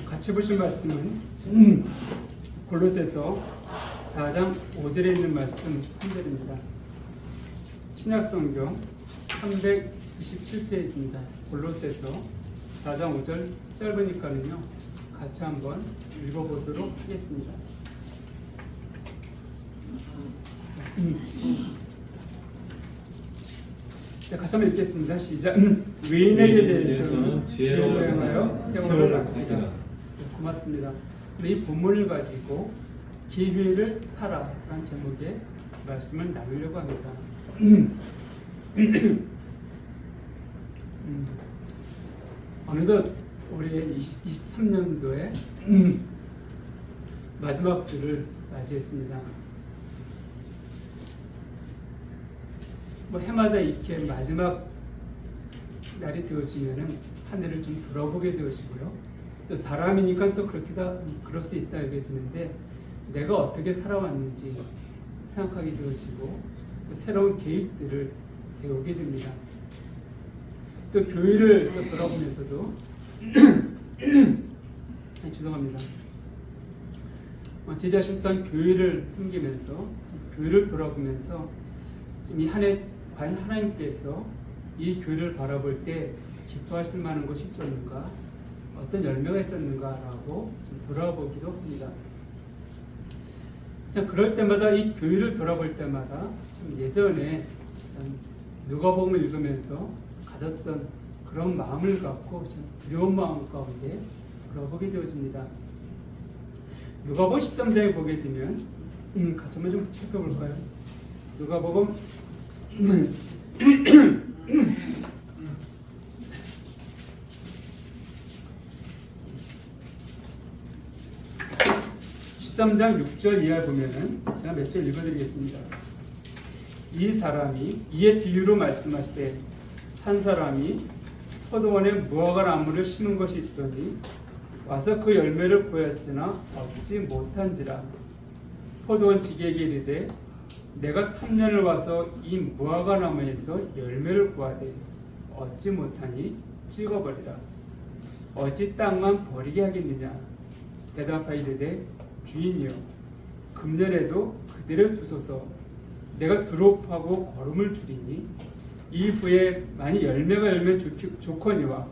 같이 보신 말씀은 골로새서 4장 5절에 있는 말씀 한 절입니다. 신약성경 327페이지입니다. 골로새서 4장 5절 짧으니까는요 같이 한번 읽어보도록 하겠습니다. 자, 같이 한번 읽겠습니다. 시작. 외인에게 대해서는 지혜로 행하여 세월을 아끼라. 고맙습니다. 이 본문을 가지고 기회를 살아라는 제목의 말씀을 나누려고 합니다. 어느덧 올해 23년도에 마지막 주를 맞이했습니다. 해마다 이렇게 마지막 날이 되어지면은 한 해를 좀 돌아보게 되어지고요. 또 사람이니까 또 그럴 수 있다 여겨지는데 내가 어떻게 살아왔는지 생각하게 되어지고 또 새로운 계획들을 세우게 됩니다. 또 교회를 또 돌아보면서도 죄송합니다. 제 자신 또한 교회를 섬기면서 교회를 돌아보면서 이 한 해 과연 하나님께서 이 교회를 바라볼 때 기뻐하실 만한 것이 있었는가, 어떤 열매가 있었는가라고 돌아보기도 합니다. 참 그럴 때마다 이 교회를 돌아볼 때마다 참 예전에 참 누가복음을 읽으면서 가졌던 그런 마음을 갖고 참 두려운 마음 가운데 돌아보게 되어집니다. 누가복음 13장에 보게 되면 같이 한번 좀 살펴볼까요? 누가복음 13장 6절 이하에 보면은 제가 몇 절 읽어드리겠습니다. 이 사람이 이에 비유로 말씀하시되 한 사람이 포도원에 무화과 나무를 심은 것이 있더니 와서 그 열매를 보았으나 얻지 못한지라. 포도원 지기에게 이르되 내가 3년을 와서 이 무화과 나무에서 열매를 구하되 얻지 못하니 찍어버리라. 어찌 땅만 버리게 하겠느냐. 대답하여 이르되 주인이여 금년에도 그대로 두소서. 내가 두릅하고 거름을 줄이니 이후에 만일 열매가 열면 좋거니와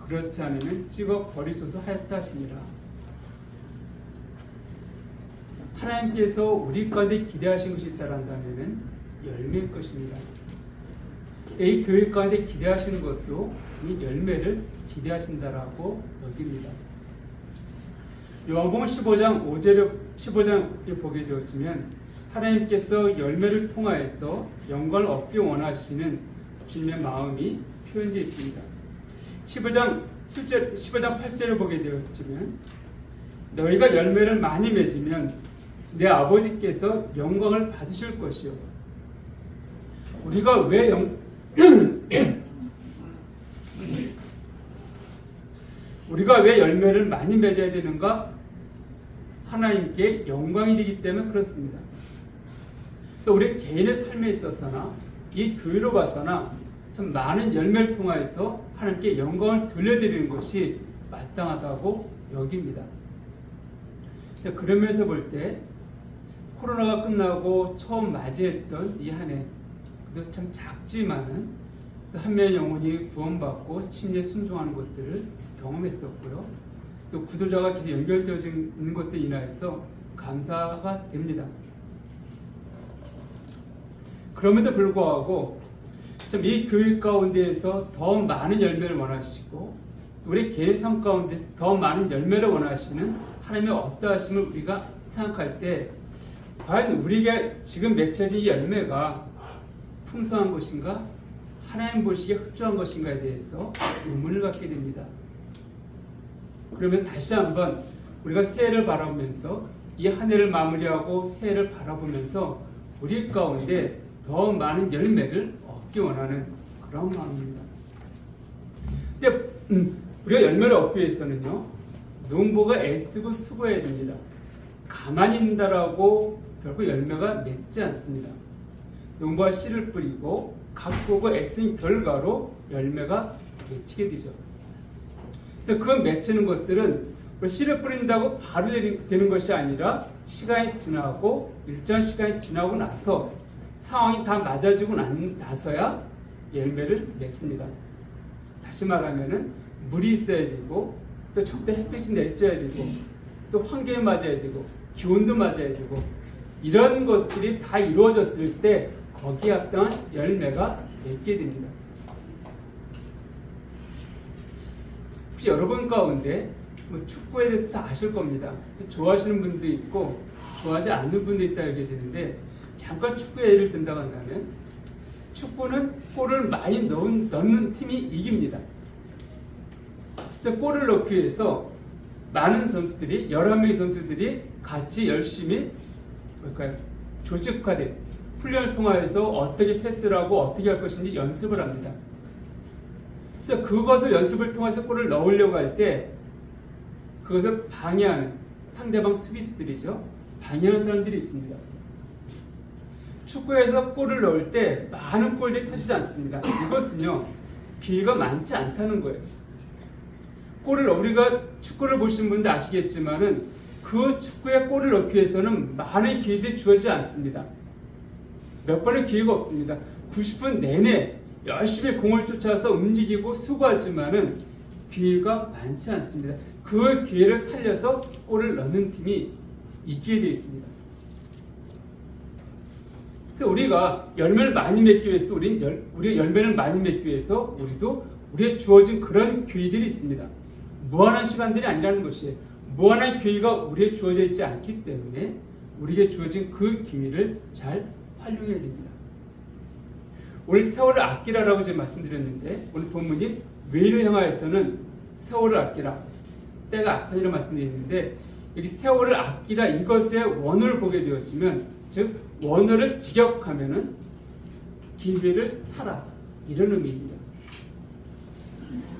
그렇지 않으면 찍어 버리소서 하였다 하시니라. 하나님께서 우리 가운데 기대하신 것이 있다라면 열매일 것입니다. 이 교회 가운데 기대하시는 것도 이 열매를 기대하신다라고 여깁니다. 요한복음 15장을 보게 되어지면 하나님께서 열매를 통하여서 영광을 얻기 원하시는 주님의 마음이 표현되어 있습니다. 15장 8절을 보게 되어지면 너희가 열매를 많이 맺으면 내 아버지께서 영광을 받으실 것이요. 우리가 왜 열매를 많이 맺어야 되는가? 하나님께 영광이 되기 때문에 그렇습니다. 또 우리 개인의 삶에 있어서나 이 교회로 봐서나 참 많은 열매를 통하여서 하나님께 영광을 돌려드리는 것이 마땅하다고 여깁니다. 그런 면에서 볼 때 코로나가 끝나고 처음 맞이했던 이 한 해, 참 작지만은 한 명의 영혼이 구원받고 침례에 순종하는 것들을 경험했었고요. 또 구도자가 계속 연결되어져 있는 것들에 인하여서 감사가 됩니다. 그럼에도 불구하고 좀 이 교회 가운데에서 더 많은 열매를 원하시고 우리 개의 삶 가운데 더 많은 열매를 원하시는 하나님의 어떠하심을 우리가 생각할 때 과연 우리가 지금 맺혀진 이 열매가 풍성한 것인가? 하나님 보시기에 흡족한 것인가에 대해서 의문을 갖게 됩니다. 그러면 다시 한번 우리가 새해를 바라보면서 이 한 해를 마무리하고 새해를 바라보면서 우리 가운데 더 많은 열매를 얻기 원하는 그런 마음입니다. 근데 우리가 열매를 얻기 위해서는요, 농부가 애쓰고 수고해야 됩니다. 가만히 있는다라고 결국 열매가 맺지 않습니다. 농부가 씨를 뿌리고 가꾸고 애쓴 결과로 열매가 맺히게 되죠. 그래서 그 맺히는 것들은 씨를 뿌린다고 바로 되는 것이 아니라 시간이 지나고 일정 시간이 지나고 나서 상황이 다 맞아지고 나서야 열매를 맺습니다. 다시 말하면은 물이 있어야 되고 또 적대 햇빛이 내줘야 되고 또 환경에 맞아야 되고 기온도 맞아야 되고 이런 것들이 다 이루어졌을 때 거기에 합당한 열매가 맺게 됩니다. 혹시 여러분 가운데 축구에 대해서 다 아실 겁니다. 좋아하시는 분도 있고 좋아하지 않는 분도 있다 여겨지는데 잠깐 축구 예를 든다고 한다면 축구는 골을 많이 넣는 팀이 이깁니다. 골을 넣기 위해서 많은 선수들이 11명의 선수들이 같이 열심히 조직화된 훈련을 통하여서 어떻게 패스를 하고 어떻게 할 것인지 연습을 합니다. 그래서 그것을 연습을 통해서 골을 넣으려고 할 때 그것을 방해하는 상대방 수비수들이죠. 방해하는 사람들이 있습니다. 축구에서 골을 넣을 때 많은 골들이 터지지 않습니다. 이것은요, 기회가 많지 않다는 거예요. 우리가 축구를 보신 분들 아시겠지만은 그 축구에 골을 넣기 위해서는 많은 기회들이 주어지지 않습니다. 몇 번의 기회가 없습니다. 90분 내내 열심히 공을 쫓아서 움직이고 수고하지만은 기회가 많지 않습니다. 그 기회를 살려서 골을 넣는 팀이 있게 되어 있습니다. 그래서 우리가 열매를 많이 맺기 위해서 우리가 열매를 많이 맺기 위해서 우리의 주어진 그런 기회들이 있습니다. 무한한 시간들이 아니라는 것이에요. 무한한 기회가 우리에게 주어져 있지 않기 때문에 우리에게 주어진 그 기회를 잘 활용해야 됩니다. 오늘 세월을 아끼라라고 지금 말씀드렸는데 오늘 본문이 외를 향하여서는 세월을 아끼라, 때가 악하니라 말씀드렸는데 여기 세월을 아끼라 이것의 원어를 보게 되어지면 즉 원어를 직역하면은 기회를 사라 이런 의미입니다.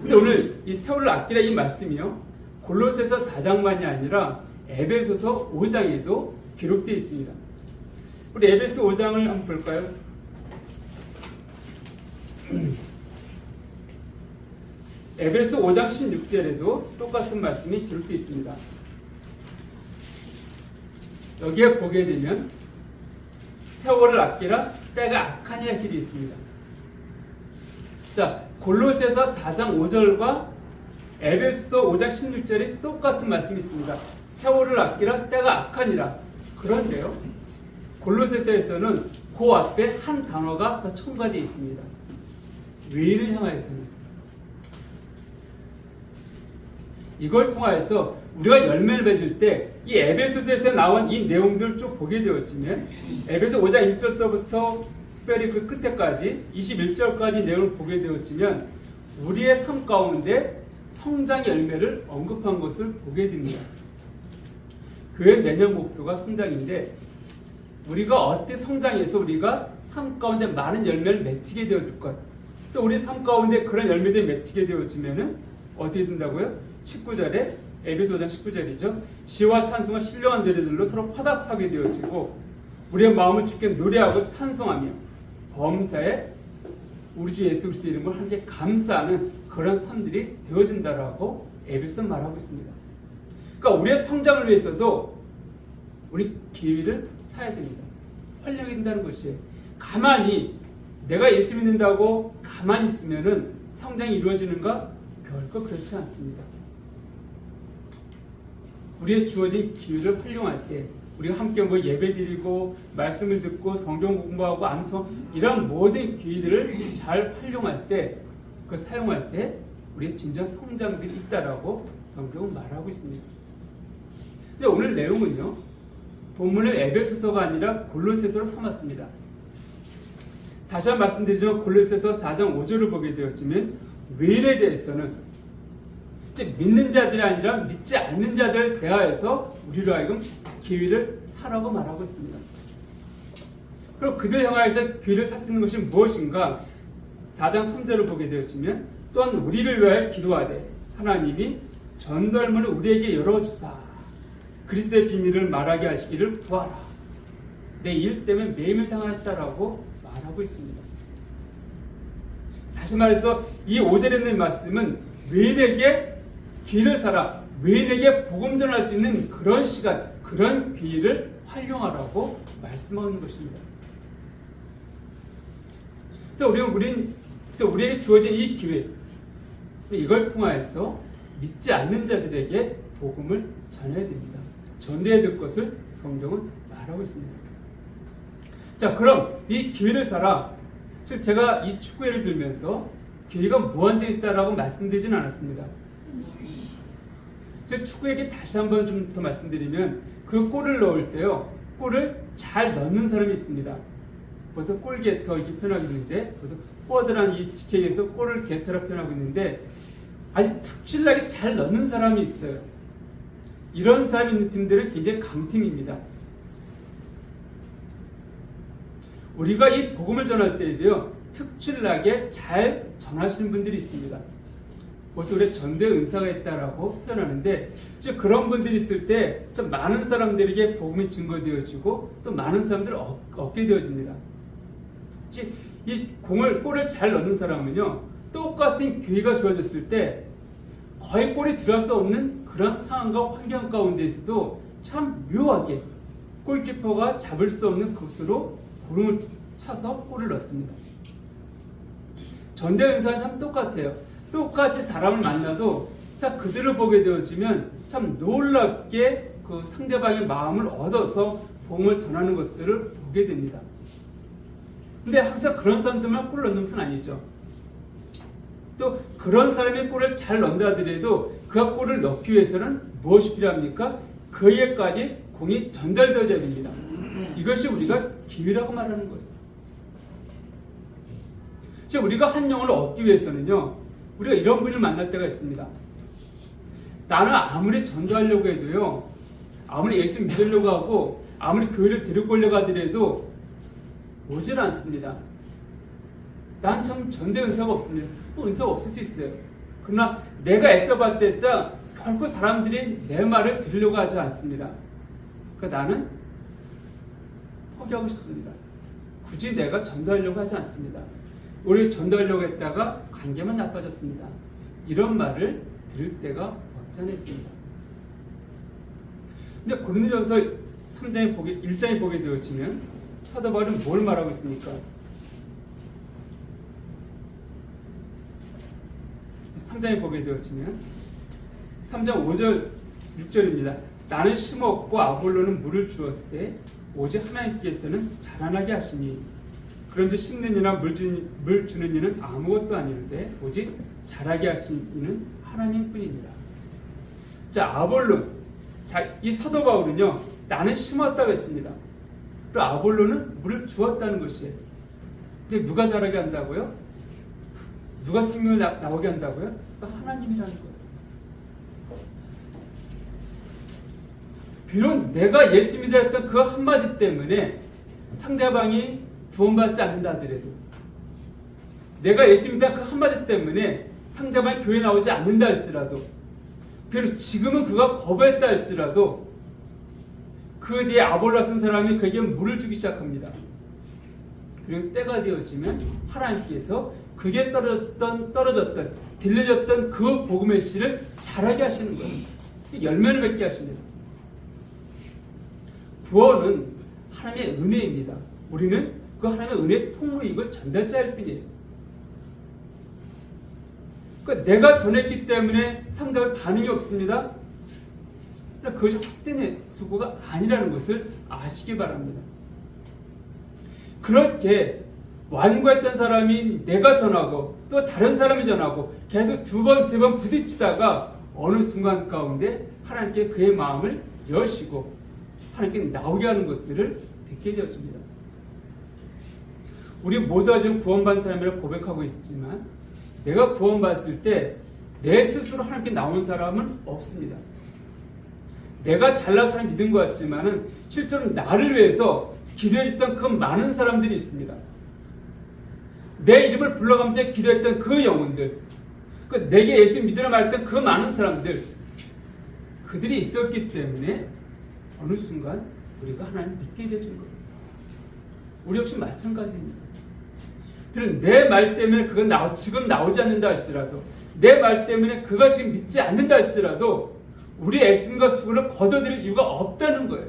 근데 오늘 이 세월을 아끼라 이 말씀이요 골로새서 4장만이 아니라 에베소서 5장에도 기록되어 있습니다. 우리 에베소 5장을 한번 볼까요? 에베소 5장 16절에도 똑같은 말씀이 기록되어 있습니다. 여기에 보게 되면 세월을 아끼라 때가 악하니 이렇게 되어 있습니다. 자, 골로새서 4장 5절과 에베소 5장 16절이 똑같은 말씀이 있습니다. 세월을 아끼라 때가 악하니라. 그런데요, 골로새서에서는 그 앞에 한 단어가 더 첨가되어 있습니다. 외를 향하여서는. 이걸 통하여서 우리가 열매를 맺을 때 이 에베소서에서 나온 이 내용들을 쭉 보게 되었지만 에베소 5장 1절서부터 특별히 그 끝에까지 21절까지 내용을 보게 되었지만 우리의 삶 가운데 성장의 열매를 언급한 것을 보게 됩니다. 교회 내년 목표가 성장인데 우리가 어떻게 성장해서 우리가 삶 가운데 많은 열매를 맺히게 되어질 것. 또 우리 삶 가운데 그런 열매들이 맺히게 되어지면은 어떻게 된다고요? 19절에 에베소 5장 19절이죠. 시와 찬송과 신령한 노래들로 서로 화답하게 되어지고 우리의 마음을 주께 노래하고 찬송하며 범사에 우리 주 예수 그리스도 이름을 함께 감사하는 그런 삶들이 되어진다라고 에베소 말하고 있습니다. 그러니까 우리의 성장을 위해서도 우리 기회를 사야 됩니다. 활용해야 된다는 것이에요. 가만히 내가 예수 믿는다고 가만히 있으면은 성장이 이루어지는가? 결코 그렇지 않습니다. 우리의 주어진 기회를 활용할 때 우리가 함께 예배드리고 말씀을 듣고 성경 공부하고 암송 이런 모든 기회들을 잘 활용할 때 그 사용할 때 우리의 진정 성장들이 있다라고 성경은 말하고 있습니다. 근데 오늘 내용은요 본문을 에베소서가 아니라 골로새서로 삼았습니다. 다시 한번 말씀드리지만 골로새서 4장 5절을 보게 되었지만 외일에 대해서는 즉 믿는 자들이 아니라 믿지 않는 자들 대하여서 우리로 하여금 기회를 사라고 말하고 있습니다. 그럼 그들 향하여서 기회를 살 수 있는 것이 무엇인가? 4장 3절을 보게 되었지만 또한 우리를 위하여 기도하되 하나님이 전설문을 우리에게 열어주사 그리스도의 비밀을 말하게 하시기를 구하라. 내 일 때문에 매임을 당하였다라고 말하고 있습니다. 다시 말해서 이 5절에 있는 말씀은 외인에게 기회를 살아 외인에게 복음 전할 수 있는 그런 시간, 그런 기회를 활용하라고 말씀하는 것입니다. 그래서 우리에게 주어진 이 기회, 이걸 통하여서 믿지 않는 자들에게 복음을 전해야 됩니다. 전해야 될 것을 성경은 말하고 있습니다. 자, 그럼 이 기회를 살아, 즉 제가 이 축구회를 들면서 기회가 무한정에 있다라고 말씀드리진 않았습니다. 축구에게 다시 한번 좀 더 말씀드리면 그 골을 넣을 때요, 골을 잘 넣는 사람이 있습니다. 보통 골게터 이렇게 표현하고 있는데, 보통 포워드라는 이 직책에서 골을 게터라 표현하고 있는데, 아주 특출나게 잘 넣는 사람이 있어요. 이런 사람이 있는 팀들은 굉장히 강팀입니다. 우리가 이 복음을 전할 때에도요, 특출나게 잘 전하시는 분들이 있습니다. 보통 우리 전도의 은사가 있다라고 표현하는데, 즉 그런 분들이 있을 때 좀 많은 사람들에게 복음이 증거되어지고 또 많은 사람들을 얻게 되어집니다. 즉 이 골을 잘 넣는 사람은요, 똑같은 기회가 주어졌을 때 거의 골이 들어갈 수 없는 그런 상황과 환경 가운데에서도 참 묘하게 골키퍼가 잡을 수 없는 곳으로 구름을 차서 골을 넣습니다. 전도의 은사는 참 똑같아요. 똑같이 사람을 만나도 자 그들을 보게 되어지면 참 놀랍게 그 상대방의 마음을 얻어서 복음을 전하는 것들을 보게 됩니다. 근데 항상 그런 사람들만 골을 넣는 것은 아니죠. 또 그런 사람이 골을 잘 넣는다 하더라도 그가 골을 넣기 위해서는 무엇이 필요합니까? 그에게까지 공이 전달되어야 됩니다. 이것이 우리가 기회라고 말하는 거예요. 즉 우리가 한 영혼을 얻기 위해서는요, 우리가 이런 분을 만날 때가 있습니다. 나는 아무리 전도하려고 해도요, 아무리 예수 믿으려고 하고 아무리 교회를 데리고 오려고 하더라도 오질 않습니다. 난 참 전도의 은사가 없습니다. 은사가 없을 수 있어요. 그러나 내가 애써봤댔자 결코 사람들이 내 말을 들으려고 하지 않습니다. 그러니까 나는 포기하고 싶습니다. 굳이 내가 전도하려고 하지 않습니다. 우리 전도하려고 했다가 관계만 나빠졌습니다. 이런 말을 들을 때가 없잖았습니다. 근데 고린도전서 1장에 보게 되어지면 사도 바울은 뭘 말하고 있습니까? 3장에 보게 되어지면 3장 5절 6절입니다. 나는 심었고 아볼로는 물을 주었을 때 오직 하나님께서는 자라나게 하시니 그런즉 심는 이나 물 주는 이는 아무것도 아니는데 오직 자라게 하신 이는 하나님뿐입니다. 자, 아볼로, 이 사도 바울은요, 나는 심었다고 했습니다. 그리고 아볼로는 물을 주었다는 것이에요. 근데 누가 자라게 한다고요? 누가 생명을 나오게 한다고요? 하나님이라는 거예요. 비록 내가 예수 믿으라 했던 그 한마디 때문에 상대방이 구원받지 않는다 하더라도, 내가 예수 믿다 그 한마디 때문에 상대방이 교회 나오지 않는다 할지라도, 비록 지금은 그가 거부했다 할지라도 그 뒤에 아볼로 같은 사람이 그에게 물을 주기 시작합니다. 그리고 때가 되어지면 하나님께서 그게 떨어졌던 들려졌던 그 복음의 씨를 자라게 하시는 거예요. 열매를 맺게 하십니다. 구원은 하나님의 은혜입니다. 우리는 그 하나님의 은혜의 통로이고 전달자일 뿐이에요. 그러니까 내가 전했기 때문에 상대방 반응이 없습니다. 그것이 헛된 수고가 아니라는 것을 아시기 바랍니다. 그렇게 완고했던 사람이 내가 전하고 또 다른 사람이 전하고 계속 2번, 3번 부딪히다가 어느 순간 가운데 하나님께 그의 마음을 여시고 하나님께 나오게 하는 것들을 듣게 되어집니다. 우리 모두가 지금 구원받은 사람이라고 고백하고 있지만 내가 구원받았을 때 내 스스로 하나님께 나온 사람은 없습니다. 내가 잘난 사람 믿은 것 같지만은 실제로 나를 위해서 기도해줬던 그 많은 사람들이 있습니다. 내 이름을 불러가면서 기도했던 그 영혼들, 내게 예수 믿으라 말했던 그 많은 사람들, 그들이 있었기 때문에 어느 순간 우리가 하나님 믿게 되는 거예요. 우리 역시 마찬가지입니다. 내 말 때문에 그건 지금 나오지 않는다 할지라도 내 말 때문에 그가 지금 믿지 않는다 할지라도 우리 애씀과 수고를 거둬들일 이유가 없다는 거예요.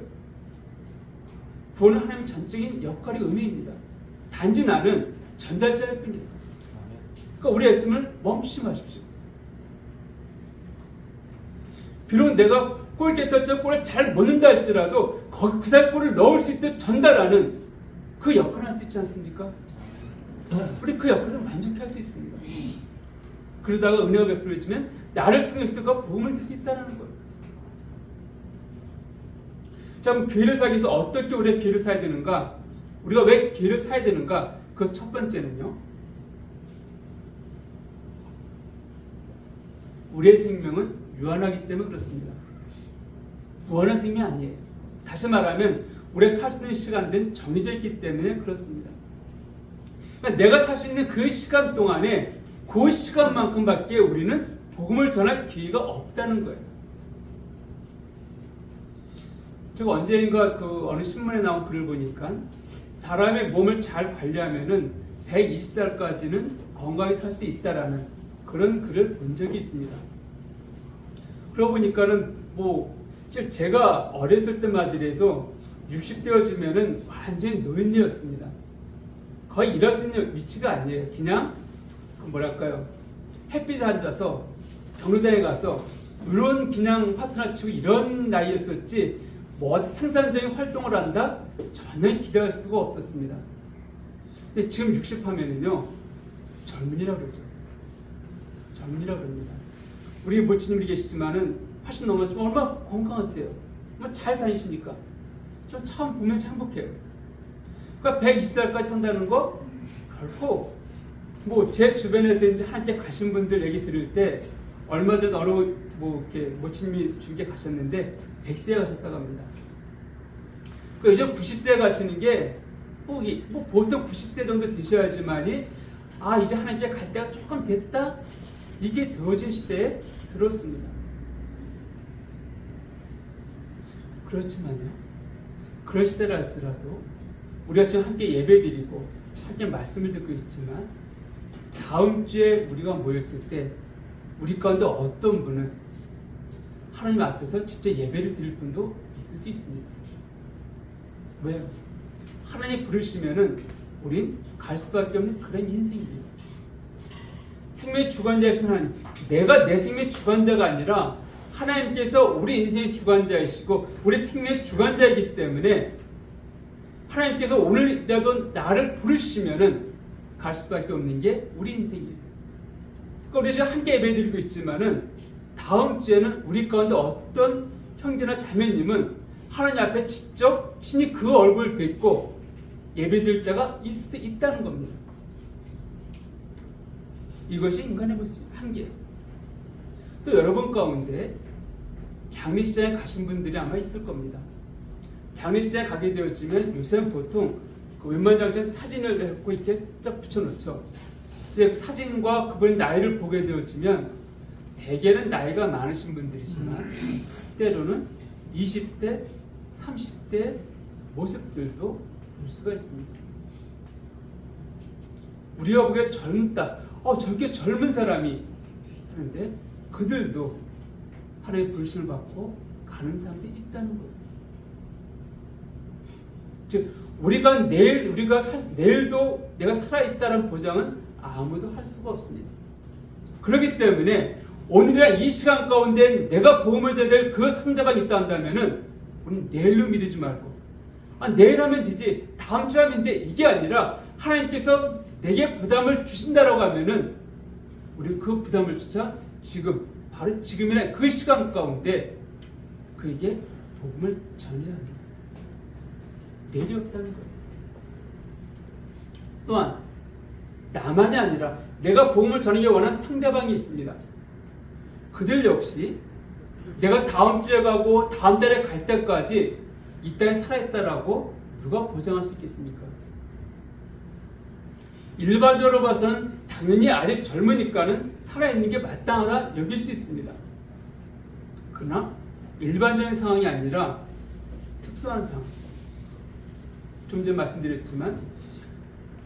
구원은 하나님 전적인 역할이 의미입니다. 단지 나는 전달자일 뿐이에요. 그러니까 우리 애씀을 멈추지 마십시오. 비록 내가 골게터처럼 골을 잘 못 넣는다 할지라도 거기 그 사이 골을 넣을 수 있도록 전달하는 그 역할을 할 수 있지 않습니까? 우리 그 역할을 만족히 할 수 있습니다. 그러다가 은혜가 베풀어지면 나를 통해서 그 복음을 들 수 있다는 거예요. 자, 그럼 교회를 사기 위해서 어떻게 우리가 교회를 사야 되는가? 우리가 왜 교회를 사야 되는가? 그 첫 번째는요, 우리의 생명은 유한하기 때문에 그렇습니다. 무한한 생명이 아니에요. 다시 말하면 우리가 살 수 있는 시간들은 정해져 있기 때문에 그렇습니다. 그러니까 내가 살 수 있는 그 시간 동안에 그 시간만큼밖에 우리는 복음을 전할 기회가 없다는 거예요. 제가 언젠가 그 어느 신문에 나온 글을 보니까 사람의 몸을 잘 관리하면은 120살까지는 건강히 살 수 있다라는 그런 글을 본 적이 있습니다. 그러고 보니까는 제가 어렸을 때만이라도 60대여지면은 완전히 노인이었습니다. 거의 일할 수 있는 위치가 아니에요. 그냥 햇빛에 앉아서 경로당에 가서 이런 그냥 파트너 치고 이런 나이였었지 뭐 생산적인 활동을 한다? 전혀 기대할 수가 없었습니다. 근데 지금 60 하면은요 젊은이라고 그러죠. 젊은이라고 그럽니다. 우리 모친님이 계시지만은 80 넘었지만 얼마나 건강하세요. 잘 다니십니까? 좀 참 보면 참 행복해요. 그러니까 120살까지 산다는 거 결코 제 주변에서 이제 함께 가신 분들 얘기 들을 때 얼마 전 어느 이렇게 모친님이 중계 가셨는데 100세에 가셨다고 합니다. 그러니까 요즘 90세 가시는 게 보통 90세 정도 되셔야지만이 이제 하나님께 갈 때가 조금 됐다? 이게 되어진 시대에 들었습니다. 그렇지만요, 그런 시대라 할지라도 우리가 지금 함께 예배드리고 함께 말씀을 듣고 있지만 다음 주에 우리가 모였을 때 우리 가운데 어떤 분은 하나님 앞에서 직접 예배를 드릴 분도 있을 수 있습니다. 왜요? 하나님 부르시면은 우린 갈 수밖에 없는 그런 인생입니다. 생명의 주관자이신 하나님, 내가 내 생명의 주관자가 아니라 하나님께서 우리 인생의 주관자이시고 우리 생명의 주관자이기 때문에 하나님께서 오늘이라도 나를 부르시면은 갈 수밖에 없는 게 우리 인생이에요. 그러니까 우리 지금 함께 예배드리고 있지만은 다음 주에는 우리 가운데 어떤 형제나 자매님은 하나님 앞에 직접 친히 그 얼굴을 뵙고 예배드릴 자가 있을 수도 있다는 겁니다. 이것이 인간의 모습 한계예요. 또 여러분 가운데 장례식장에 가신 분들이 아마 있을 겁니다. 장례식장에 가게 되었지만 요새는 보통 그 웬만장처럼 사진을 갖고 이렇게 쫙 붙여놓죠. 근데 그 사진과 그분의 나이를 보게 되어지면 대개는 나이가 많으신 분들이지만 때로는 20대, 30대 모습들도 볼 수가 있습니다. 우리가 보기에 젊다, 저렇게 젊은 사람이 하는데 그들도 하나님의 부르심을 받고 가는 사람들이 있다는 거예요. 즉 우리가 내일도 내가 살아있다는 보장은 아무도 할 수가 없습니다. 그렇기 때문에 오늘이나 이 시간 가운데 내가 복음을 전해야 될 그 상대방이 있다 한다면은 우리는 내일로 미루지 말고 내일 하면 되지, 다음 주 하면 돼, 이게 아니라 하나님께서 내게 부담을 주신다라고 하면은 우리는 그 부담을 주자 지금 바로 지금이나 그 시간 가운데 그에게 복음을 전해야 합니다. 내일이 없다는 거예요. 또한 나만이 아니라 내가 복음을 전하기 원하는 상대방이 있습니다. 그들 역시 내가 다음 주에 가고 다음 달에 갈 때까지 이 땅에 살아있다라고 누가 보장할 수 있겠습니까? 일반적으로 봐서는 당연히 아직 젊으니까는 살아있는 게 마땅하다 여길 수 있습니다. 그러나 일반적인 상황이 아니라 특수한 상황. 좀 전에 말씀드렸지만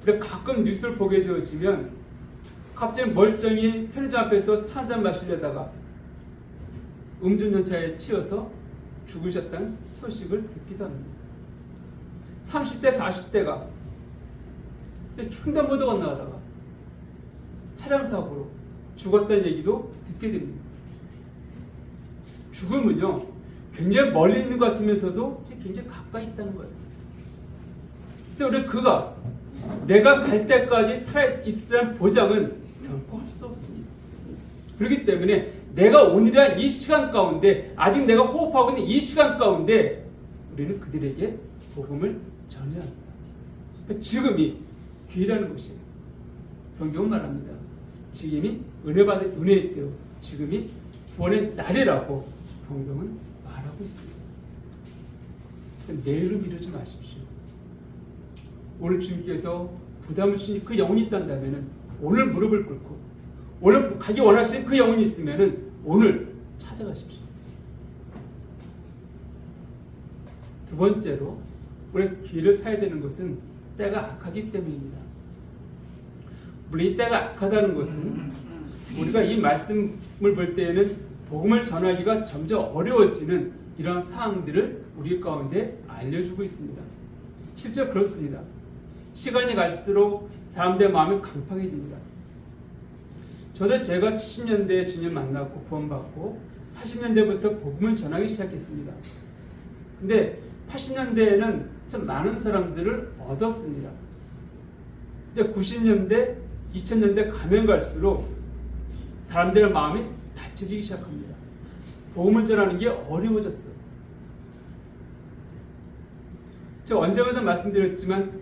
우리가 가끔 뉴스를 보게 되어지면 갑자기 멀쩡히 편의점 앞에서 차 한잔 마시려다가 음주운전차에 치여서 죽으셨다는 소식을 듣기도 합니다. 30대, 40대가 횡단보도 건너가다가 차량 사고로 죽었다는 얘기도 듣게 됩니다. 죽음은요, 굉장히 멀리 있는 것 같으면서도 굉장히 가까이 있다는 거예요. 그래서 우리 그가 내가 갈 때까지 살아있으라는 보장은 결코 할 수 없습니다. 그렇기 때문에 내가 오늘이란 이 시간 가운데, 아직 내가 호흡하고 있는 이 시간 가운데 우리는 그들에게 복음을 전해야 합니다. 그러니까 지금이 기회라는 것이에요. 성경은 말합니다. 지금이 은혜의 때로, 지금이 구원의 날이라고 성경은 말하고 있습니다. 내일을 미루지 마십시오. 오늘 주님께서 부담을 주신 그 영혼이 있단다면 오늘 무릎을 꿇고 오늘 가기 원하시는 그 영혼이 있으면 오늘 찾아가십시오. 두 번째로 우리가 길을 사야 되는 것은 때가 악하기 때문입니다. 물론 이 때가 악하다는 것은 우리가 이 말씀을 볼 때에는 복음을 전하기가 점점 어려워지는 이러한 사항들을 우리 가운데 알려주고 있습니다. 실제로 그렇습니다. 시간이 갈수록 사람들의 마음이 강팍해집니다. 저도 제가 70년대에 주님 만났고 구원받고 80년대부터 복음을 전하기 시작했습니다. 근데 80년대에는 좀 많은 사람들을 얻었습니다. 근데 90년대, 2000년대 가면 갈수록 사람들의 마음이 닫혀지기 시작합니다. 복음을 전하는 게 어려워졌어요. 제가 언젠가도 말씀드렸지만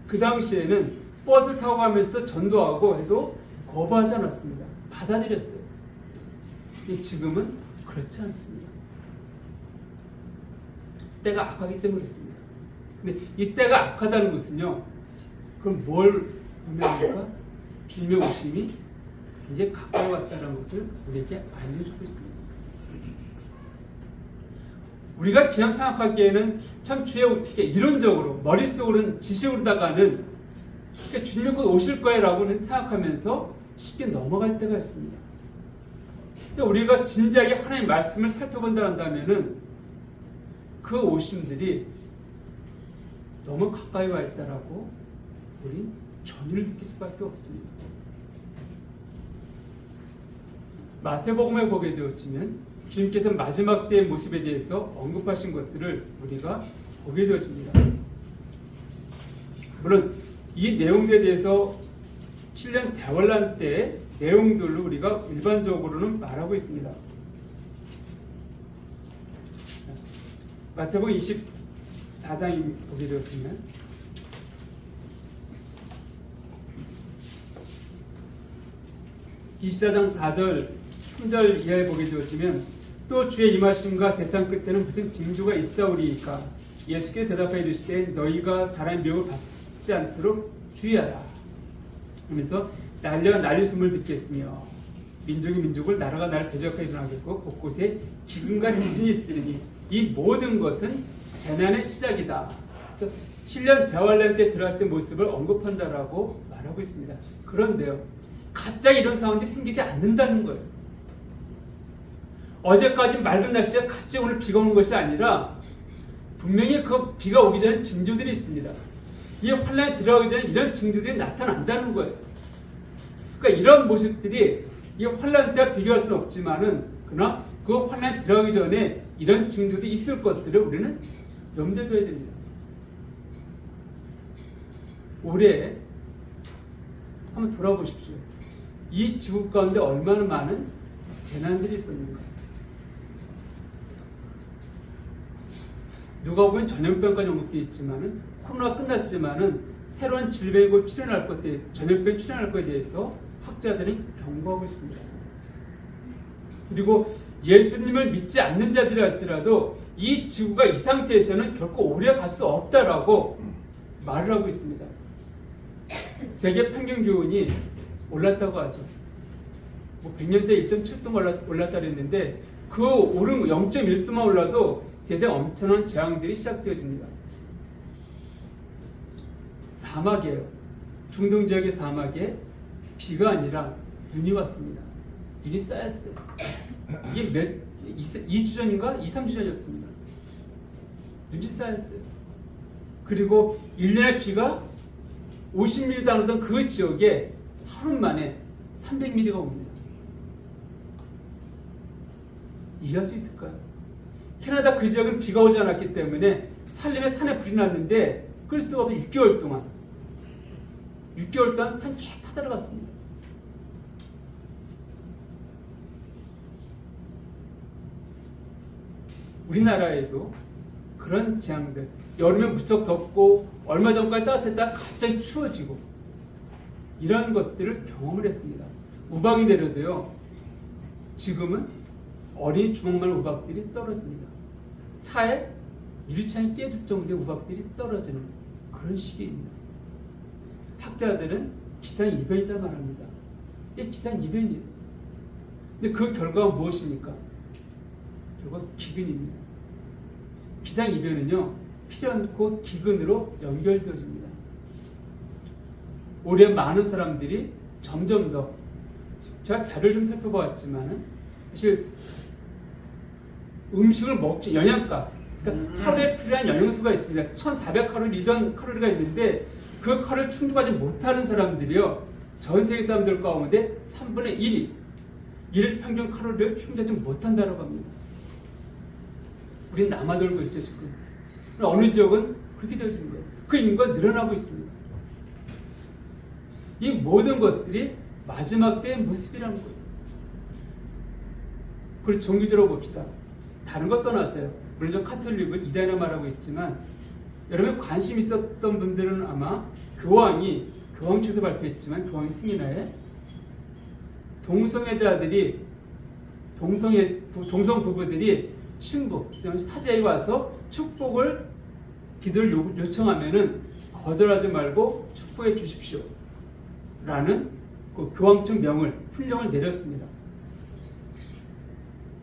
그 당시에는 버스를 타고 가면서 전도하고 해도 거부하지 않았습니다. 받아들였어요. 지금은 그렇지 않습니다. 때가 악하기 때문에 그렇습니다. 근데 이 때가 악하다는 것은요, 그럼 뭘 의미합니까? 주님의 오심이 이제 가까이 왔다는 것을 우리에게 알려주고 있습니다. 우리가 그냥 생각하기에는 참 주의 이론적으로 머릿속으로는 지식으로다가는 주님이 곧 오실 거야라고는 생각하면서 쉽게 넘어갈 때가 있습니다. 우리가 진지하게 하나님의 말씀을 살펴본다 한다면은 그 오심들이 너무 가까이 와 있다라고 우리 전율을 느낄 수밖에 없습니다. 마태복음에 보게 되어지면 주님께서 마지막 때의 모습에 대해서 언급하신 것들을 우리가 보게 되어집니다. 물론 이 내용들에 대해서 7년 대환란 때의 내용들로 우리가 일반적으로는 말하고 있습니다. 마태복음 24장 보게 되었으면 24장 4절 3절 이하에 보게 되었으면 또 주의 임하심과 세상 끝에는 무슨 징조가 있사오리이까 예수께서 대답하여 이르시되 너희가 사람의 미혹을 받지 않도록 주의하라 하면서 날려가 날릴 숨을 듣겠으며 민족이 민족을 나라가 나를 대적하여 일어나겠고 곳곳에 기근과 지진이 있으리니 이 모든 것은 재난의 시작이다. 그래서 7년 대환란 때 들어갔을 때 모습을 언급한다라고 말하고 있습니다. 그런데요, 갑자기 이런 상황이 생기지 않는다는 거예요. 어제까지 맑은 날씨가 갑자기 오늘 비가 오는 것이 아니라 분명히 그 비가 오기 전에 징조들이 있습니다. 이 환란에 들어가기 전에 이런 징조들이 나타난다는 거예요. 그러니까 이런 모습들이 이 환란 때와 비교할 수는 없지만은 그러나 그 환란에 들어가기 전에 이런 징조들이 있을 것들을 우리는 염두에 둬야 됩니다. 올해 한번 돌아보십시오. 이 지구 가운데 얼마나 많은 재난들이 있었는가. 누가 보면 전염병까지 언급되어 있지만은 코로나가 끝났지만은 새로운 질병이 출현할 것에 전염병이 출현할 것에 대해서 학자들은 경고하고 있습니다. 그리고 예수님을 믿지 않는 자들이 할지라도 이 지구가 이 상태에서는 결코 오래 갈 수 없다라고 말을 하고 있습니다. 세계 평균 기온이 올랐다고 하죠. 100년 새에 1.7도 올랐다고 했는데 그 오른 0.1도만 올라도 세상에 엄청난 재앙들이 시작되어집니다. 사막이에요. 중동 지역의 사막에 비가 아니라 눈이 왔습니다. 눈이 쌓였어요. 이게 2주 전인가? 2, 3주 전이었습니다. 눈이 쌓였어요. 그리고 1년에 비가 50mm도 안 오던 그 지역에 하루 만에 300mm가 옵니다. 이해할 수 있을까요? 캐나다 그 지역은 비가 오지 않았기 때문에 산림에 산에 불이 났는데 끌 수가 없는 6개월 동안 산 계속 타들어갔습니다. 우리나라에도 그런 재앙들, 여름에 무척 덥고 얼마 전까지 따뜻했다가 갑자기 추워지고 이런 것들을 경험을 했습니다. 우박이 내려도요, 지금은 어린 주먹만 우박들이 떨어집니다. 차에 유리창이 깨질 정도의 우박들이 떨어지는 그런 시기입니다. 학자들은 기상이변이다 말합니다. 이게 기상이변이에요. 근데 그 결과가 무엇입니까? 결과 기근입니다. 기상이변은요, 필연코 기근으로 연결되어집니다. 올해 많은 사람들이 점점 더, 제가 자료를 좀 살펴보았지만 사실 음식을 먹지, 영양가, 그러니까 하루에 필요한 영양소가 있습니다. 1400칼로리 이전 칼로리가 있는데 그 칼로리를 충족하지 못하는 사람들이요, 전 세계 사람들 가운데 3분의 1이 일 평균 칼로리를 충족하지 못한다고 합니다. 우리는 남아돌고 있죠, 지금. 어느 지역은 그렇게 되어지는 거예요. 그 인구가 늘어나고 있습니다. 이 모든 것들이 마지막 때의 모습이라는 거예요. 그리고 종교적으로 봅시다. 다른 것 떠나서요. 물론 저 카톨릭을 이단이라 말하고 있지만 여러분 관심 있었던 분들은 아마 교황이 교황청에서 발표했지만 교황이 승인하에 동성애자들이 동성 부부들이 신부, 사제에 와서 축복을 기도를 요청하면은 거절하지 말고 축복해 주십시오. 라는 그 교황청 훈령을 내렸습니다.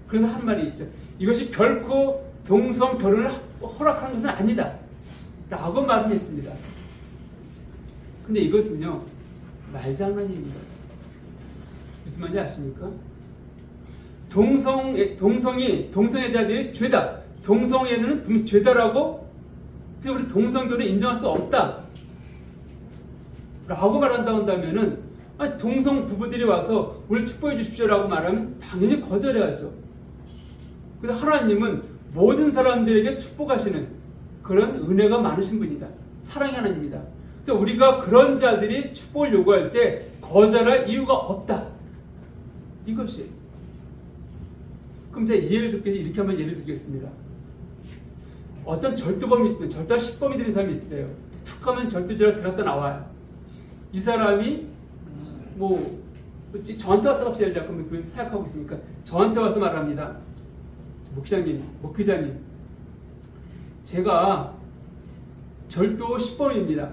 그래서 한 말이 있죠. 이것이 결코 동성 결혼을 허락하는 것은 아니다. 라고 말을 했습니다. 근데 이것은요, 말장난입니다. 무슨 말인지 아십니까? 동성애자들이 죄다. 동성애는 분명히 죄다라고, 그래서 우리 동성결혼을 인정할 수 없다. 라고 말한다고 한다면은, 아니, 동성 부부들이 와서 우리 축복해 주십시오라고 말하면 당연히 거절해야죠. 그래서 하나님은 모든 사람들에게 축복하시는 그런 은혜가 많으신 분이다. 사랑의 하나님입니다. 그래서 우리가 그런 자들이 축복을 요구할 때 거절할 이유가 없다. 이것이. 그럼 제가 이렇게 한번 예를 들겠습니다. 어떤 절도범이 있어요. 절도 10범이 되는 사람이 있어요. 툭 하면 절도죄로 들었다 나와요. 이 사람이 저한테 와서 갑자기 예를 들면 사역하고 있으니까 저한테 와서 말합니다. 목회자님, 제가 절도 10범입니다.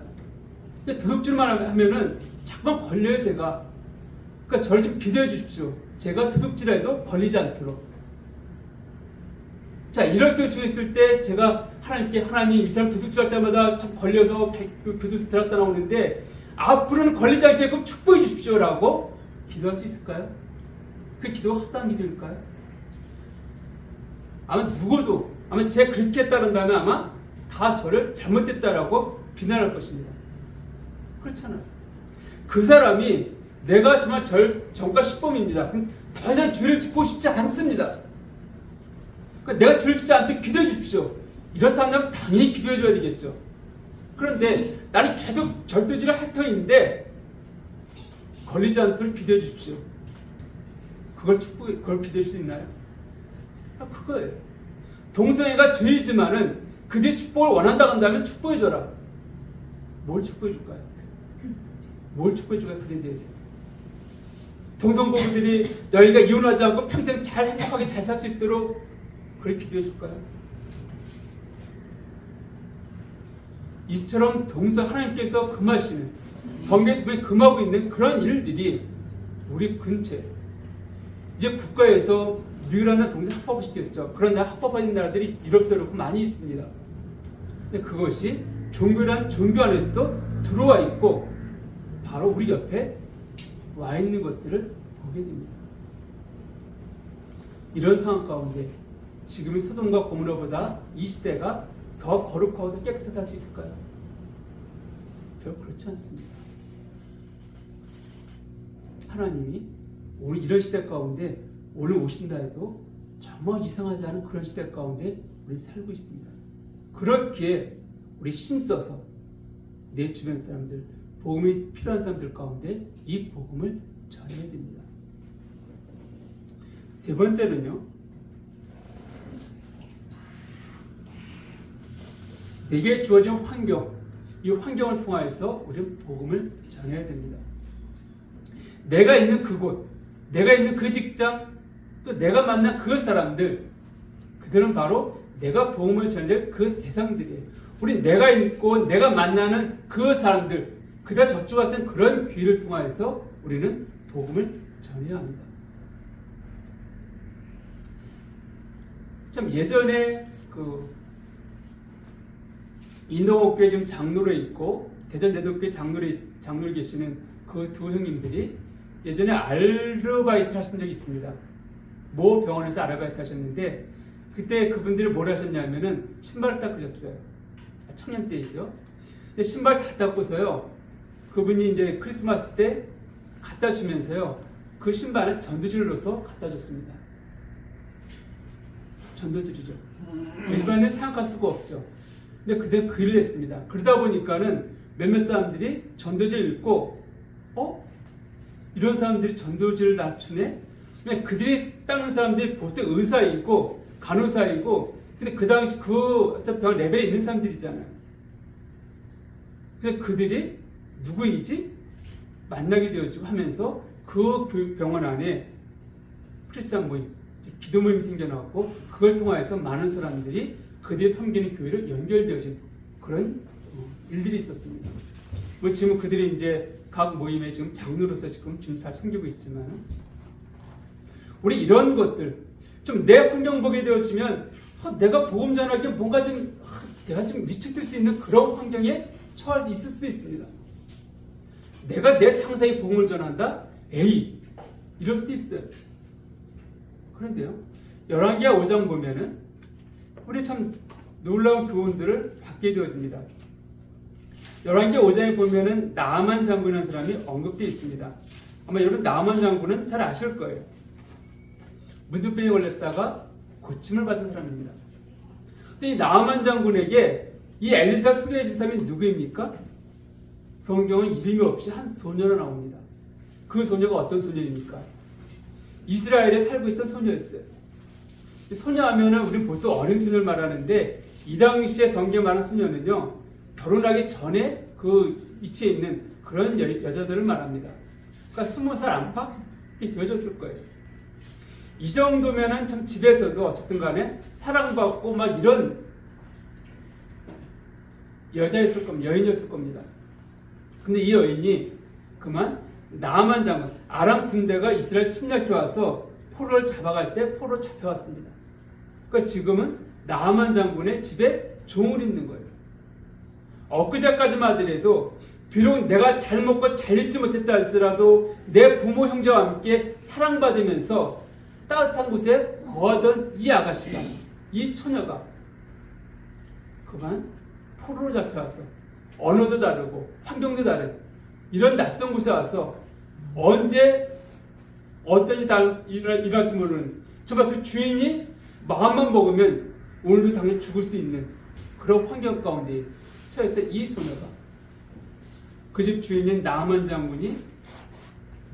도둑질만 하면은 자꾸만 걸려요, 제가. 그러니까 저를 좀 기도해 주십시오. 제가 도둑질해도 걸리지 않도록. 자, 이렇게 요청했을 때 제가 하나님 이 사람 도둑질할 때마다 참 걸려서 교도소 들었다 나오는데 앞으로는 걸리지 않게끔 축복해 주십시오라고 기도할 수 있을까요? 그 기도가 합당한 기도일까요? 아마 누구도 제가 그렇게 했다는다면 아마 다 저를 잘못했다라고 비난할 것입니다. 그렇잖아요. 그 사람이 내가 정말 정가 10범입니다. 그럼 더 이상 죄를 짓고 싶지 않습니다. 그러니까 내가 죄를 짓지 않도록 기도해 주십시오. 이렇다 한다면 당연히 기도해 줘야 되겠죠. 그런데 나는 계속 절도질을 할 터인데 걸리지 않도록 기도해 주십시오. 그걸 기도해 줄 수 있나요? 그거예요. 동성애가 죄이지만은 그들이 축복을 원한다고 한다면 축복해 줘라. 뭘 축복해 줄까요? 뭘 축복해 줄까요? 그들에 대해서. 동성부부들이 너희가 이혼하지 않고 평생 잘 행복하게 잘 살 수 있도록 그렇게 기도해 줄까요? 이처럼 하나님께서 금하시는, 성경에서 우리 금하고 있는 그런 일들이 우리 근처에, 이제 국가에서 유일한 동성 합법을 시켰죠. 그런데 합법화된 나라들이 유럽도 그렇고 많이 있습니다. 근데 그것이 종교 안에서도 들어와 있고 바로 우리 옆에 와 있는 것들을 보게 됩니다. 이런 상황 가운데 지금의 소돔과 고모라보다 이 시대가 더 거룩하고 더 깨끗하다 할 수 있을까요? 별로 그렇지 않습니다. 하나님이 오늘 이런 시대 가운데 오늘 오신다 해도 정말 이상하지 않은 그런 시대 가운데 우리 살고 있습니다. 그렇기에 우리 힘써서 내 주변 사람들, 복음이 필요한 사람들 가운데 이 복음을 전해야 됩니다. 세 번째는요, 내게 주어진 환경, 이 환경을 통하여서 우리는 복음을 전해야 됩니다. 내가 있는 그곳, 내가 있는 그 직장, 또 내가 만난 그 사람들, 그들은 바로 내가 복음을 전할 그 대상들이에요. 우리 내가 있고 내가 만나는 그 사람들, 그가 접촉할 수 있는 그런 귀를 통하여서 우리는 복음을 전해야 합니다. 참 예전에 인도교회 지금 장로로 있고 대전 대덕교회 장로로 계시는 그 두 형님들이 예전에 아르바이트를 하신 적이 있습니다. 모 병원에서 아르바이트 하셨는데 그때 그분들이 뭘 하셨냐면은 신발을 닦으셨어요. 청년 때이죠. 신발 다 닦고서요. 그분이 이제 크리스마스 때 갖다 주면서요. 그 신발에 전도지를 넣어서 갖다 줬습니다. 전도지죠. 일반인은 생각할 수가 없죠. 근데 그때 그 일을 했습니다. 그러다 보니까는 몇몇 사람들이 전도지를 읽고 이런 사람들이 전도지를 낮추네? 그냥 그들이 닦는 사람들이 보통 의사이고 간호사이고 근데 그 당시 그 병 레벨에 있는 사람들이잖아요. 근데 그들이 누구이지? 만나게 되었지고 하면서 그 병원 안에 크리스찬 모임, 기도 모임이 생겨나고 그걸 통해서 많은 사람들이 그들이 섬기는 교회로 연결되어진 그런 일들이 있었습니다. 뭐 지금 그들이 이제 각 모임에 지금 장로로서 지금 잘 섬기고 있지만 우리 이런 것들 좀 내 환경 보게 되어지면 내가 복음 전하기 뭔가 좀 내가 좀 위축될 수 있는 그런 환경에 처할 수 있을 수도 있습니다. 내가 내 상사의 복음을 전한다? 에이 이럴 수도 있어요. 그런데요. 열왕기하 5장 보면은 우리 참 놀라운 교훈들을 받게 되어집니다. 열왕기하 5장에 보면은 나아만 장군이라는 사람이 언급되어 있습니다. 아마 여러분 나아만 장군은 잘 아실 거예요. 문둥병에 걸렸다가 고침을 받은 사람입니다. 근데 이 나아만 장군에게 이 엘리사 소개해준 사람이 누구입니까? 성경은 이름이 없이 한 소녀로 나옵니다. 그 소녀가 어떤 소녀입니까? 이스라엘에 살고 있던 소녀였어요. 소녀하면은 우리 보통 어린 소녀를 말하는데 이 당시에 성경 말하는 소녀는요 결혼하기 전에 그 위치에 있는 그런 여자들을 말합니다. 그러니까 20살 안팎이 되어졌을 거예요. 이 정도면은 참 집에서도 어쨌든 간에 사랑받고 막 이런 여자였을 겁니다. 여인이었을 겁니다. 근데 이 여인이 그만 나아만 장군, 아람 군대가 이스라엘 침략해 와서 포로를 잡아갈 때 포로 잡혀왔습니다. 그러니까 지금은 나아만 장군의 집에 종을 있는 거예요. 엊그제까지만 하더라도 비록 내가 잘 먹고 잘 입지 못했다 할지라도 내 부모 형제와 함께 사랑받으면서 따뜻한 곳에 거하던 이 아가씨가, 이 처녀가 그만 포로로 잡혀와서 언어도 다르고 환경도 다르고 이런 낯선 곳에 와서 언제 어떤 일이 일어날지 모르는 정말 그 주인이 마음만 먹으면 오늘도 당연히 죽을 수 있는 그런 환경 가운데 처했던 이 소녀가 그 집 주인인 나아만 장군이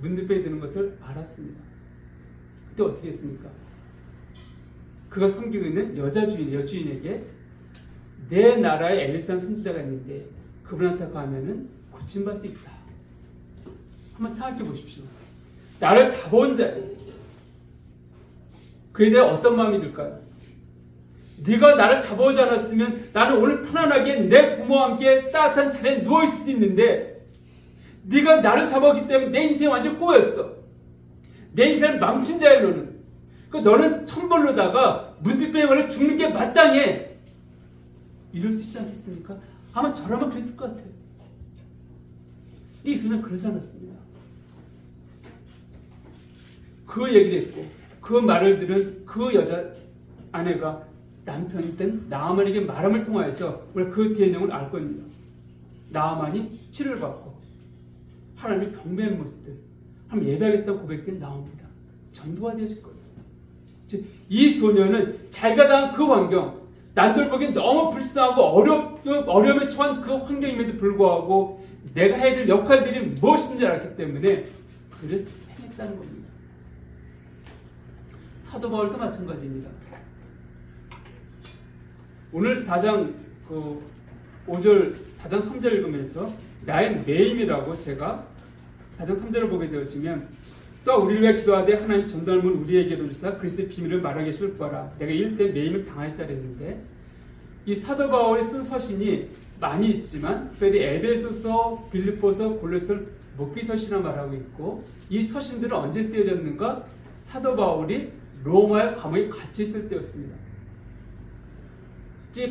문득병에 드는 것을 알았습니다. 그때 어떻게 했습니까? 그가 섬기고 있는 여주인에게 내 나라에 엘리사 선지자가 있는데 그분한테 가면은 고침받을 수 있다. 한번 생각해 보십시오. 나를 잡아온 자, 그에 대해 어떤 마음이 들까요? 네가 나를 잡아오지 않았으면 나는 오늘 편안하게 내 부모와 함께 따뜻한 자리에 누워있을 수 있는데 네가 나를 잡아오기 때문에 내 인생이 완전 꼬였어. 내 인생을 망친 자야 너는. 너는 천벌로다가 문득병에 걸려 죽는 게 마땅해. 이럴 수 있지 않겠습니까? 아마 저라면 그랬을 것 같아요. 이 소녀는 그러지 않았습니다. 그 얘기를 했고 그 말을 들은 그 여자 아내가 남편이 된 나아만에게 말함을 통하여서 우리가 그 뒤의 내용을 알 겁니다. 나아만이 치료를 받고 하나님의 경배하는 모습들, 하나님 예배하겠다고 고백된 나옵니다. 전도가 되어질 거예요. 즉, 이 소녀는 자기가 당한 그 환경, 남들 보기엔 너무 불쌍하고 어려움에 처한 그 환경임에도 불구하고 내가 해야 될 역할들이 무엇인지 알았기 때문에 그를 행했다는 겁니다. 사도 바울도 마찬가지입니다. 오늘 4장 5절, 4장 3절 읽으면서 나의 매임이라고 제가 4장 3절을 보게 되어지면 또 우리를 위해 기도하되 하나님 전달문 우리에게로 주사 그리스도의 비밀을 말하게 하실 거라. 내가 이럴 때 매임을 당하였다 그랬는데 이 사도 바울이 쓴 서신이 많이 있지만 특별히 에베소서, 빌립보서, 골로새, 목기서신이라 말하고 있고 이 서신들은 언제 쓰여졌는가? 사도 바울이 로마의 감옥에 갇혀 있을 때였습니다.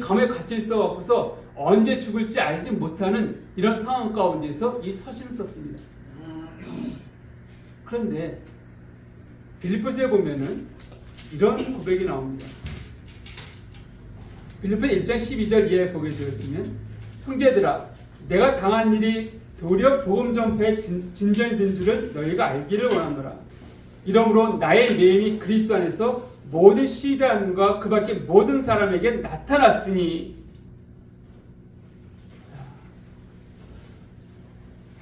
감옥에 갇혀 있어갖고서 언제 죽을지 알지 못하는 이런 상황 가운데서 이 서신을 썼습니다. 그런데 빌립보서에 보면은 이런 고백이 나옵니다. 빌립보 1장 12절 이하에 보게 되어지면 형제들아 내가 당한 일이 도리어 복음 전파의 진전이 된 줄을 너희가 알기를 원하노라. 이러므로 나의 매임이 그리스도 안에서 모든 시대안과 그 밖의 모든 사람에게 나타났으니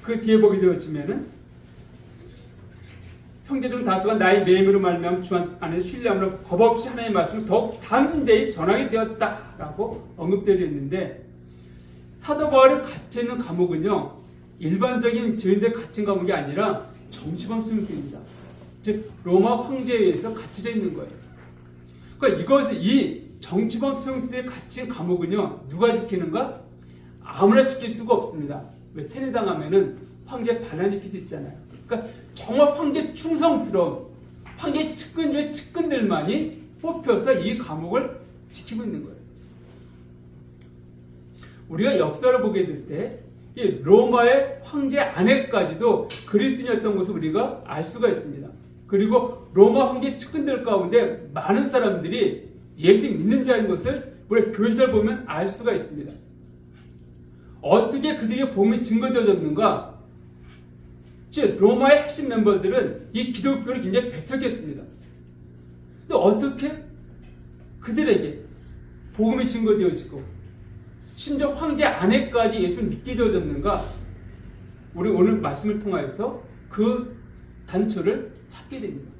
그 뒤에 보게 되어지면은 형제 중 다수가 나의 매임으로 말미암아 주 안에서 신뢰함으로 겁없이 하나님의 말씀을 더욱 담대히 전하게 되었다라고 언급되어 있는데 사도 바울이 갇혀 있는 감옥은요 일반적인 죄인들 갇힌 감옥이 아니라 정치범 수용소입니다. 즉 로마 황제에 의해서 갇혀져 있는 거예요. 그러니까 이 정치범 수용소에 갇힌 감옥은요 누가 지키는가? 아무나 지킬 수가 없습니다. 왜 세뇌당하면은 황제 반환시킬 수 있잖아요. 그러니까 정말 황제 충성스러운 황제 측근 중에 측근들만이 뽑혀서 이 감옥을 지키고 있는 거예요. 우리가 역사를 보게 될 때 이 로마의 황제 아내까지도 그리스도인이었던 것을 우리가 알 수가 있습니다. 그리고 로마 황제 측근들 가운데 많은 사람들이 예수 믿는 자인 것을 우리 교회에서 보면 알 수가 있습니다. 어떻게 그들에게 복음이 증거되어졌는가? 즉 로마의 핵심 멤버들은 이 기독교를 굉장히 배척했습니다. 근데 어떻게 그들에게 복음이 증거되어지고 심지어 황제 아내까지 예수를 믿게 되어졌는가? 우리 오늘 말씀을 통하여서 그 단초를 찾게 됩니다.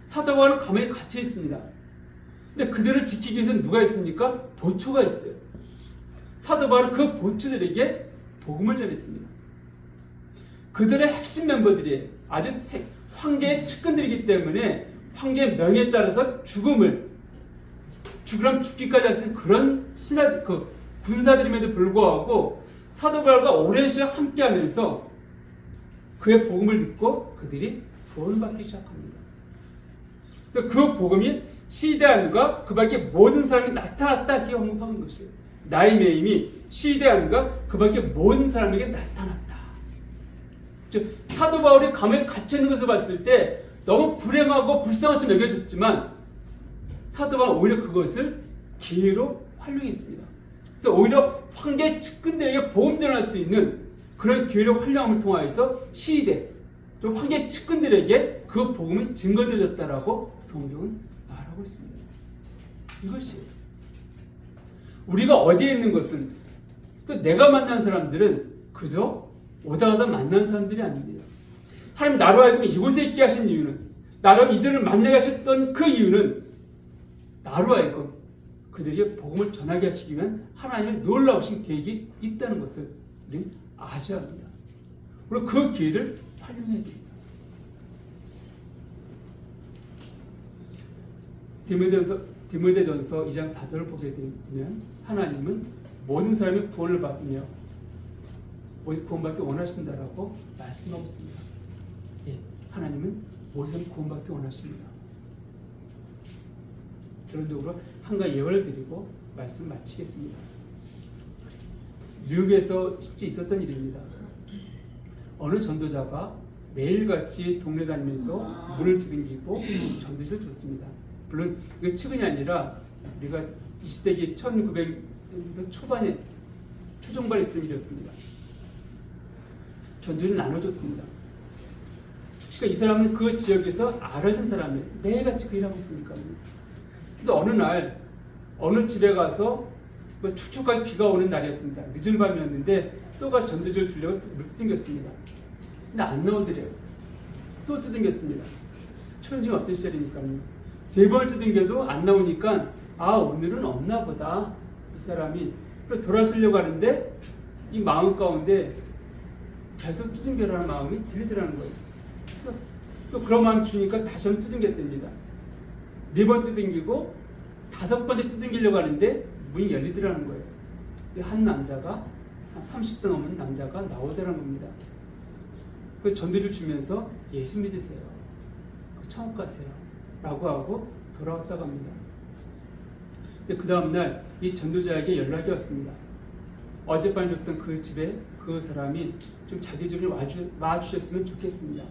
사도 바울은 감옥에 갇혀 있습니다. 근데 그들을 지키기 위해서는 누가 있습니까? 보초가 있어요. 사도 바울은 그 보초들에게 복음을 전했습니다. 그들의 핵심 멤버들이 아주 황제의 측근들이기 때문에 황제의 명예에 따라서 죽으면 죽기까지 하시는 그런 군사들임에도 불구하고 사도 바울과 오랜 시간 함께하면서 그의 복음을 듣고 그들이 구원을 받기 시작합니다. 그 복음이 시대안과 그 밖의 모든 사람이 나타났다 이렇게 언급하는 것이에요. 나의 매임이 시대안과 그 밖의 모든 사람에게 나타났다. 즉 사도 바울이 감옥에 갇혀 있는 것을 봤을 때 너무 불행하고 불쌍한 점 여겨졌지만 사도 바울은 오히려 그것을 기회로 활용했습니다. 그래서 오히려 황제 측근들에게 복음 전할 수 있는 그런 기회로 활용함을 통하여서 시대, 또 황제 측근들에게 그 복음이 증거되어졌다라고 성경은 말하고 있습니다. 이것이 우리가 어디에 있는 것은 또 내가 만난 사람들은 그저 오다 가다 만난 사람들이 아닙니다. 하나님 나로 하여금 이곳에 있게 하신 이유는 나로 이들을 만나게 하셨던 그 이유는 나로 하여금 그들에게 복음을 전하게 하시기 위한 하나님의 놀라우신 계획이 있다는 것을 우리는 아셔야 합니다. 그리고 그 기회를 활용해야 됩니다. 디모데전서 2장 4절을 보게 되면 하나님은 모든 사람이 구원을 받으며 구원받기 원하신다라고 말씀하고 있습니다. 예, 하나님은 모든 사람이 구원받기 원하십니다. 결론적으로 한 가지 예언을 드리고 말씀을 마치겠습니다. 미국에서 실제 있었던 일입니다. 어느 전도자가 매일같이 동네 다니면서 문을 두들기고 전도지를 줬습니다. 물론 이게 최근이 아니라 우리가 20세기 1900년도 초반에 초중반에 있던 일이었습니다. 전도지를 나눠줬습니다. 그러니까 이 사람은 그 지역에서 알아진 사람이에요. 매일같이 그 일하고 있으니까요. 근데 어느 날 어느 집에 가서 축축하게 비가 오는 날이었습니다. 늦은 밤이었는데 또가 전도지를 주려고 물 두들겼습니다. 근데 안 나오더래요. 또 두들겼습니다. 초인지가 어떤 시절이니까요. 3번 두들겨도 안 나오니까 오늘은 없나 보다 이 사람이. 그래서 돌아서려고 하는데 이 마음 가운데 계속 두들겨라는 마음이 들리더라는 거예요. 그래서 또 그런 마음이 주니까 다시 한번 두들겼답니다. 4번 두들기고 5번째 두들기려고 하는데 문이 열리더라는 거예요. 한 남자가 한 30대 넘은 남자가 나오더라는 겁니다. 그 전도를 주면서 예수 믿으세요. 천국 가세요. 라고 하고 돌아왔다고 합니다. 근데 그 다음날 이 전도자에게 연락이 왔습니다. 어젯밤 줬던 그 집에 그 사람이 좀 자기 집을 와주셨으면 좋겠습니다.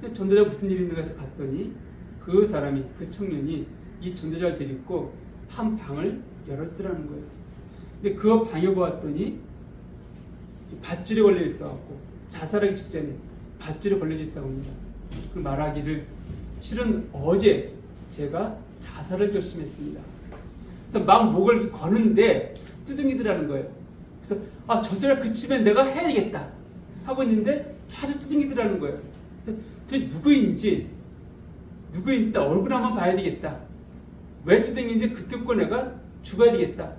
근데 전도자가 무슨 일이 있는가 해서 갔더니 그 사람이, 그 청년이 이 전도자를 데리고 한 방을 열어주더라는 거예요. 근데 그 방에 보았더니 밧줄에 걸려 있어갖고 자살하기 직전에 밧줄에 걸려져 있다고 합니다. 그 말하기를 실은 어제 제가 자살을 결심했습니다. 그래서 막 목을 이렇게 거는데 두둥이더라는 거예요. 그래서 저 소리가 그치면 내가 해야겠다 하고 있는데 계속 두둥이더라는 거예요. 그래서 도대체 누구인지 얼굴 한번 봐야 되겠다. 왜 두둥인지 그 듣고 내가 죽어야 되겠다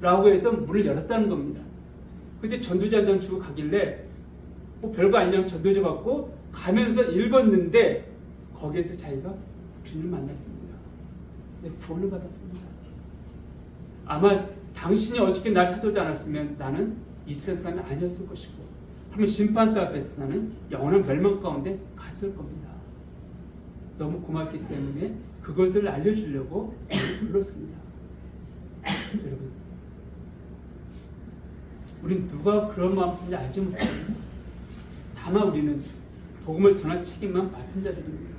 라고 해서 문을 열었다는 겁니다. 그때 전도자 한장 주고 가길래 뭐 별거 아니라고 전도자 받고 가면서 읽었는데 거기에서 자기가 주님을 만났습니다. 네, 구원을 받았습니다. 아마 당신이 어저께 날 찾아오지 않았으면 나는 이 세상이 아니었을 것이고 하면 심판대 앞에서 나는 영원한 멸망 가운데 갔을 겁니다. 너무 고맙기 때문에 그것을 알려주려고 불렀습니다. 여러분, 우린 누가 그런 마음인지 알지 못해요. 다만 우리는 복음을 전할 책임만 맡은 자들입니다.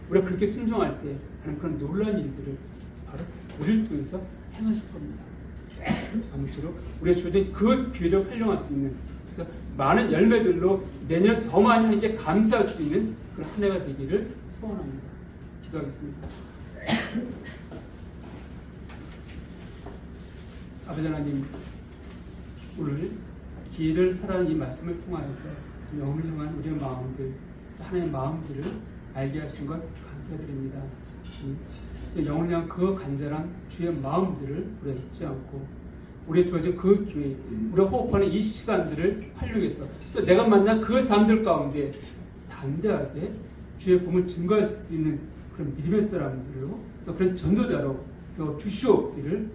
우리가 그렇게 순종할 때 하는 그런 놀라운 일들을 바로 우리를 통해서 행하실 겁니다. 아무쪼록 우리의 주어진 그 기회를 활용할 수 있는, 그래서 많은 열매들로 내년 더 많이 하나님께 감사할 수 있는 그런 한 해가 되기를 소원합니다. 기도하겠습니다. 아버지 하나님, 오늘 길을 살아가는 이 말씀을 통하여서 영혼을 향한 우리의 마음들, 하나님의 마음들을 알게 하신 것 감사드립니다. 영혼을 향한 그 간절한 주의 마음들을 우리가 잊지 않고 우리의 주어진 그 기회, 우리가 호흡하는 이 시간들을 활용해서 또 내가 만난 그 사람들 가운데 담대하게 주의 복음을 증거할 수 있는 그런 믿음의 사람들로 또 그런 전도자로 세워 주시옵기를